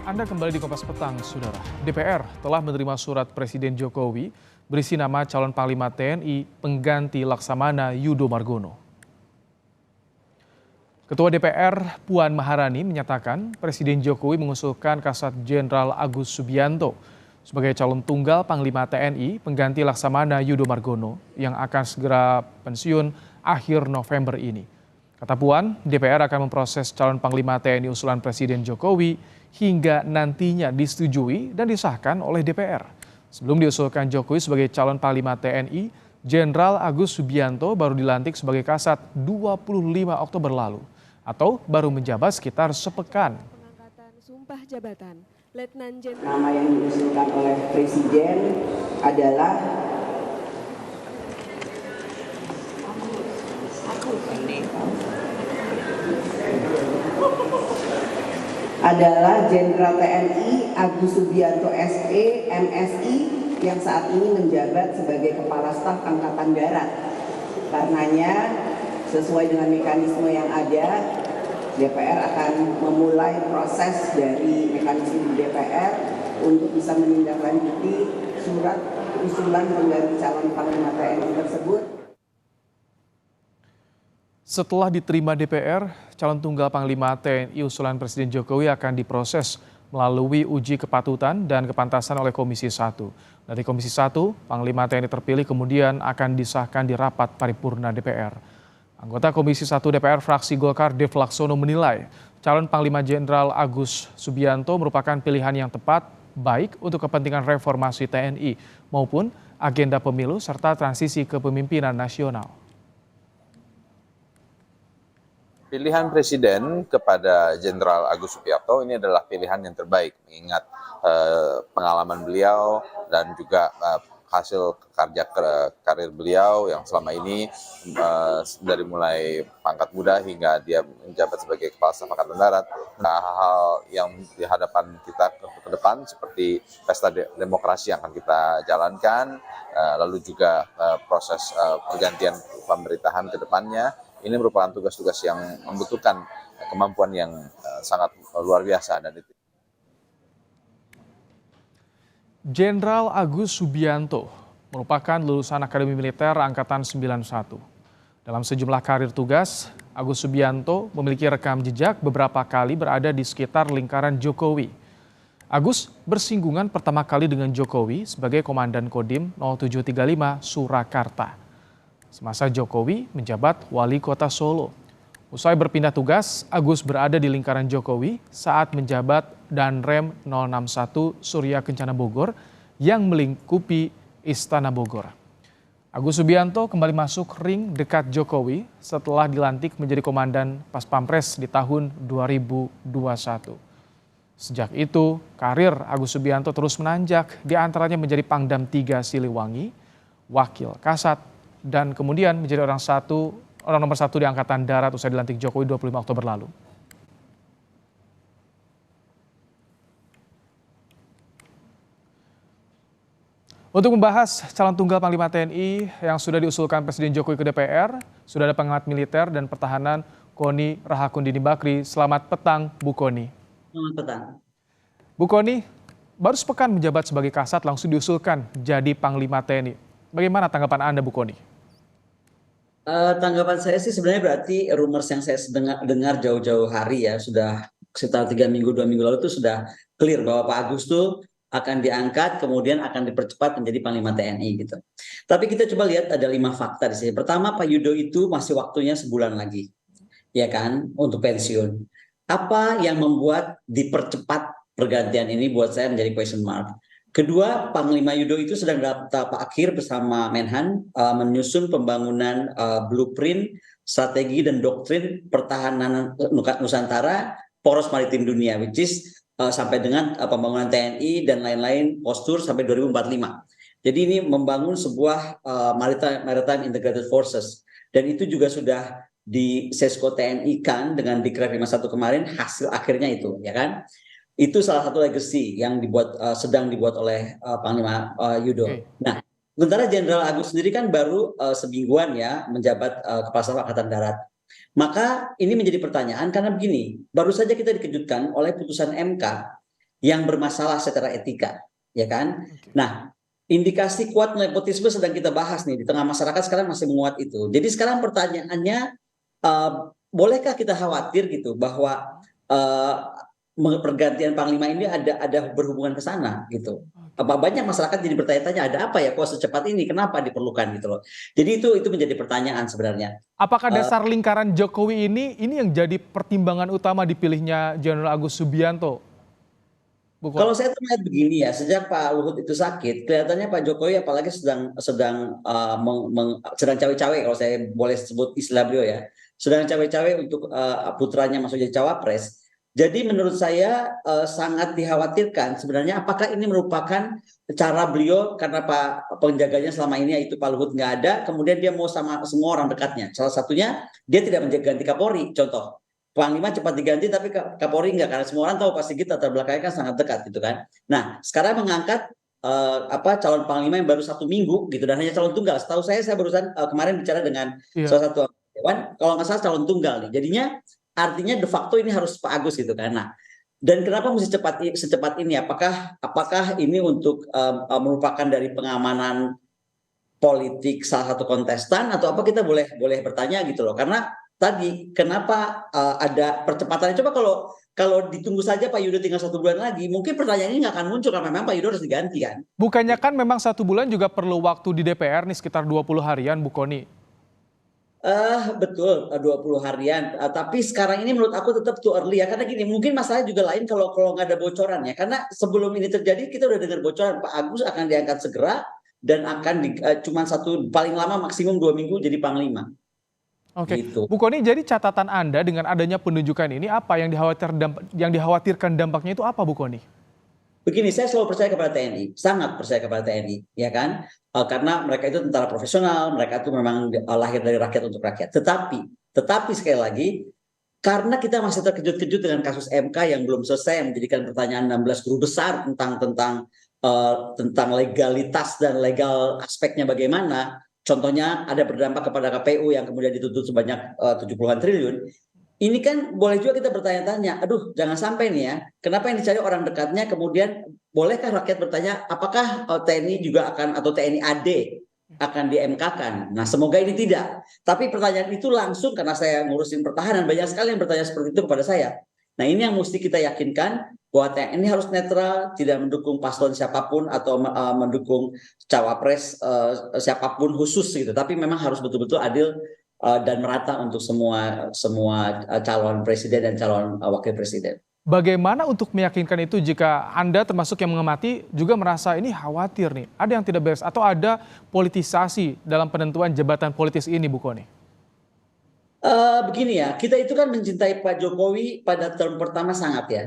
Anda kembali di Kompas Petang, Saudara. DPR telah menerima surat Presiden Jokowi berisi nama calon Panglima TNI pengganti Laksamana Yudo Margono. Ketua DPR Puan Maharani menyatakan Presiden Jokowi mengusulkan Kasat Jenderal Agus Subianto sebagai calon tunggal Panglima TNI pengganti Laksamana Yudo Margono yang akan segera pensiun akhir November ini. Kata Puan, DPR akan memproses calon Panglima TNI usulan Presiden Jokowi hingga nantinya disetujui dan disahkan oleh DPR. Sebelum diusulkan Jokowi sebagai calon Panglima TNI, Jenderal Agus Subianto baru dilantik sebagai Kasat 25 Oktober lalu atau baru menjabat sekitar sepekan. Pengangkatan sumpah jabatan Letnan Jenderal. Nama yang diusulkan oleh Presiden adalah Jenderal TNI Agus Subianto SE MSI yang saat ini menjabat sebagai Kepala Staf Angkatan Darat. Karenanya sesuai dengan mekanisme yang ada, DPR akan memulai proses dari mekanisme DPR untuk bisa menindaklanjuti surat usulan pengganti calon Panglima TNI tersebut. Setelah diterima DPR, calon tunggal Panglima TNI usulan Presiden Jokowi akan diproses melalui uji kepatutan dan kepantasan oleh Komisi 1. Dari Komisi 1, Panglima TNI terpilih kemudian akan disahkan di rapat paripurna DPR. Anggota Komisi 1 DPR fraksi Golkar Dev Laksono menilai calon Panglima Jenderal Agus Subianto merupakan pilihan yang tepat baik untuk kepentingan reformasi TNI maupun agenda pemilu serta transisi kepemimpinan nasional. Pilihan Presiden kepada Jenderal Agus Subianto ini adalah pilihan yang terbaik mengingat pengalaman beliau dan juga hasil kerja karir beliau yang selama ini dari mulai pangkat muda hingga dia menjabat sebagai Kepala Staf Angkatan Darat. Nah, hal-hal yang di hadapan kita ke depan seperti pesta demokrasi yang akan kita jalankan, lalu juga proses pergantian pemerintahan ke depannya. Ini merupakan tugas-tugas yang membutuhkan kemampuan yang sangat luar biasa. Dan itu. Jenderal Agus Subianto merupakan lulusan Akademi Militer Angkatan 91. Dalam sejumlah karir tugas, Agus Subianto memiliki rekam jejak beberapa kali berada di sekitar lingkaran Jokowi. Agus bersinggungan pertama kali dengan Jokowi sebagai Komandan Kodim 0735 Surakarta. Semasa Jokowi menjabat Wali Kota Solo. Usai berpindah tugas, Agus berada di lingkaran Jokowi saat menjabat Danrem 061 Surya Kencana Bogor yang melingkupi Istana Bogor. Agus Subianto kembali masuk ring dekat Jokowi setelah dilantik menjadi Komandan Pas Pampres di tahun 2021. Sejak itu, karir Agus Subianto terus menanjak, di antaranya menjadi Pangdam 3 Siliwangi, Wakil Kasat, dan kemudian menjadi orang nomor satu di Angkatan Darat usai dilantik Jokowi 25 Oktober lalu. Untuk membahas calon tunggal Panglima TNI yang sudah diusulkan Presiden Jokowi ke DPR, sudah ada pengamat militer dan pertahanan Koni Rahakundini Bakri. Selamat petang, Bu Koni. Selamat petang. Bu Koni, baru sepekan menjabat sebagai Kasat langsung diusulkan jadi Panglima TNI. Bagaimana tanggapan Anda, Bu Koni? Tanggapan saya sih sebenarnya berarti rumors yang saya dengar jauh-jauh hari ya, sudah sekitar 2 minggu lalu itu sudah clear bahwa Pak Agus tuh akan diangkat kemudian akan dipercepat menjadi Panglima TNI gitu. Tapi kita coba lihat ada 5 fakta di sini. Pertama, Pak Yudo itu masih waktunya sebulan lagi, ya kan, untuk pensiun. Apa yang membuat dipercepat pergantian ini buat saya menjadi question mark. Kedua, Panglima Yudo itu sedang dalam tahap akhir bersama Menhan menyusun pembangunan blueprint, strategi dan doktrin pertahanan Nusantara, poros maritim dunia, which is sampai dengan pembangunan TNI dan lain-lain postur sampai 2045. Jadi ini membangun sebuah maritime integrated forces, dan itu juga sudah di Sesko TNI kan dengan Dikret 51 kemarin, hasil akhirnya itu, ya kan? Itu salah satu legacy yang sedang dibuat oleh Panglima Yudo. Okay. Nah, sementara Jenderal Agus sendiri kan baru semingguan ya menjabat Kepala Staf Angkatan Darat. Maka ini menjadi pertanyaan karena begini, baru saja kita dikejutkan oleh putusan MK yang bermasalah secara etika, ya kan? Oke. Nah, indikasi kuat nepotisme sedang kita bahas nih di tengah masyarakat sekarang masih menguat itu. Jadi sekarang pertanyaannya, eh, bolehkah kita khawatir gitu bahwa eh, pergantian panglima ini ada berhubungan ke sana gitu? Apa banyak masyarakat jadi bertanya-tanya ada apa ya kok secepat ini? Kenapa diperlukan gitu loh? Jadi itu menjadi pertanyaan sebenarnya. Apakah dasar lingkaran Jokowi ini yang jadi pertimbangan utama dipilihnya Jenderal Agus Subianto, Bu Kalau Kony? saya tuh melihat begini ya, sejak Pak Luhut itu sakit, kelihatannya Pak Jokowi apalagi sedang cawe-cawe kalau saya boleh sebut istilah beliau ya, sedang cawe-cawe untuk putranya masuk jadi cawapres. Jadi menurut saya sangat dikhawatirkan sebenarnya apakah ini merupakan cara beliau karena Pak penjaganya selama ini yaitu Pak Luhut nggak ada, kemudian dia mau sama semua orang dekatnya. Salah satunya dia tidak ganti Kapolri, contoh. Panglima cepat diganti tapi Kapolri enggak karena semua orang tahu pasti kita latar belakangnya kan sangat dekat gitu kan. Nah sekarang mengangkat calon panglima yang baru 1 minggu gitu dan hanya calon tunggal. Setahu saya barusan kemarin bicara dengan Iya. salah satu dewan kalau nggak salah calon tunggal nih. Jadinya artinya de facto ini harus Pak Agus gitu kan. Nah dan kenapa mesti secepat ini? Apakah ini untuk merupakan dari pengamanan politik salah satu kontestan atau apa kita boleh bertanya gitu loh karena tadi kenapa ada percepatan coba kalau ditunggu saja Pak Yudo tinggal 1 bulan lagi mungkin pertanyaan ini nggak akan muncul karena memang Pak Yudo harus diganti kan. Bukannya kan memang 1 bulan juga perlu waktu di DPR nih sekitar 20 harian, Bu Kony? Betul 20 harian tapi sekarang ini menurut aku tetap too early ya karena gini mungkin masalah juga lain kalau nggak ada bocoran ya karena sebelum ini terjadi kita udah dengar bocoran Pak Agus akan diangkat segera dan akan cuma paling lama maksimum 2 minggu jadi panglima. Oke, Gitu. Bu Kony, jadi catatan Anda dengan adanya penunjukan ini apa yang dikhawatirkan dampaknya itu apa, Bu Kony? Begini, saya selalu percaya kepada TNI, sangat percaya kepada TNI, ya kan? Karena mereka itu tentara profesional, mereka itu memang lahir dari rakyat untuk rakyat. Tetapi sekali lagi, karena kita masih terkejut-kejut dengan kasus MK yang belum selesai, menjadikan pertanyaan 16 guru besar tentang legalitas dan legal aspeknya bagaimana. Contohnya ada berdampak kepada KPU yang kemudian dituntut sebanyak 70-an triliun. Ini kan boleh juga kita bertanya-tanya, aduh jangan sampai nih ya, kenapa yang dicari orang dekatnya kemudian bolehkah rakyat bertanya apakah TNI juga akan atau TNI AD akan di-MK-kan. Nah semoga ini tidak. Tapi pertanyaan itu langsung karena saya ngurusin pertahanan, banyak sekali yang bertanya seperti itu kepada saya. Nah ini yang mesti kita yakinkan bahwa TNI harus netral, tidak mendukung paslon siapapun atau mendukung cawapres siapapun khusus gitu. Tapi memang harus betul-betul adil dan merata untuk semua calon presiden dan calon wakil presiden. Bagaimana untuk meyakinkan itu jika Anda termasuk yang mengamati juga merasa ini khawatir nih, ada yang tidak beres atau ada politisasi dalam penentuan jabatan politis ini, Bu Kony? Begini ya, kita itu kan mencintai Pak Jokowi pada term pertama sangat ya.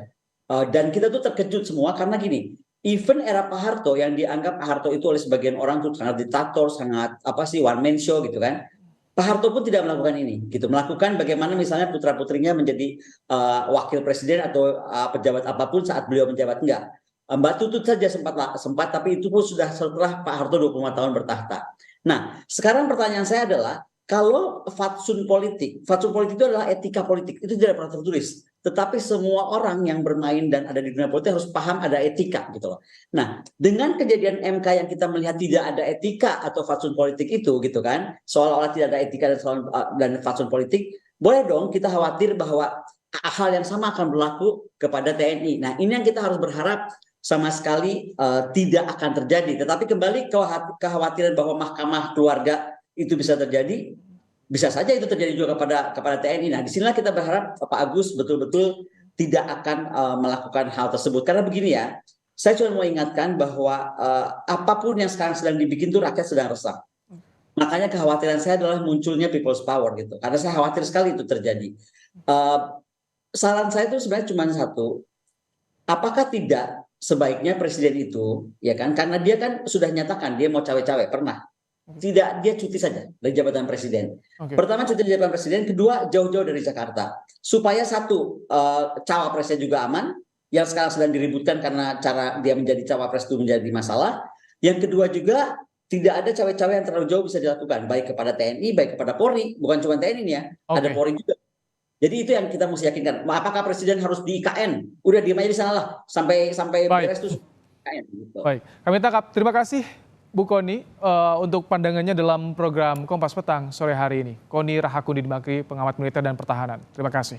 Dan kita tuh terkejut semua karena gini, even era Pak Harto yang dianggap Pak Harto itu oleh sebagian orang tuh sangat diktator, sangat apa sih one man show gitu kan. Pak Harto pun tidak melakukan ini, gitu. Melakukan bagaimana misalnya putra putrinya menjadi wakil presiden atau pejabat apapun saat beliau menjabat enggak. Mbak Tutut saja sempat, tapi itu pun sudah setelah Pak Harto 25 tahun bertahta. Nah, sekarang pertanyaan saya adalah kalau fatsun politik itu adalah etika politik, itu tidak pernah tertulis. Tetapi semua orang yang bermain dan ada di dunia politik harus paham ada etika gitu loh. Nah, dengan kejadian MK yang kita melihat tidak ada etika atau fatsun politik itu gitu kan, seolah-olah tidak ada etika dan fatsun politik, boleh dong kita khawatir bahwa hal yang sama akan berlaku kepada TNI. Nah, ini yang kita harus berharap sama sekali tidak akan terjadi. Tetapi kembali kekhawatiran bahwa mahkamah keluarga itu bisa terjadi, bisa saja itu terjadi juga kepada TNI. Nah, disinilah kita berharap Pak Agus betul-betul tidak akan melakukan hal tersebut. Karena begini ya, saya cuma mau ingatkan bahwa apapun yang sekarang sedang dibikin itu rakyat sedang resah. Makanya kekhawatiran saya adalah munculnya people's power gitu. Karena saya khawatir sekali itu terjadi. Saran saya itu sebenarnya cuma satu. Apakah tidak sebaiknya presiden itu, ya kan? Karena dia kan sudah nyatakan dia mau cawe-cawe, pernah. Tidak, dia cuti saja dari jabatan presiden. Oke. Pertama cuti dari jabatan presiden, kedua jauh-jauh dari Jakarta. Supaya satu, cawapresnya juga aman, yang sekarang sedang diributkan karena cara dia menjadi cawapres itu menjadi masalah. Yang kedua juga tidak ada cawe-cawe yang terlalu jauh bisa dilakukan, baik kepada TNI, baik kepada Polri, bukan cuma TNI ya, ada Oke. Polri juga. Jadi itu yang kita mesti yakinkan. Apakah presiden harus di IKN? Udah diem aja di sana lah sampai Baik. beres tuh IKN. Gitu. Baik, kami tangkap. Terima kasih Bu Koni untuk pandangannya dalam program Kompas Petang sore hari ini. Koni Rahakundin Bakri, pengamat militer dan pertahanan. Terima kasih.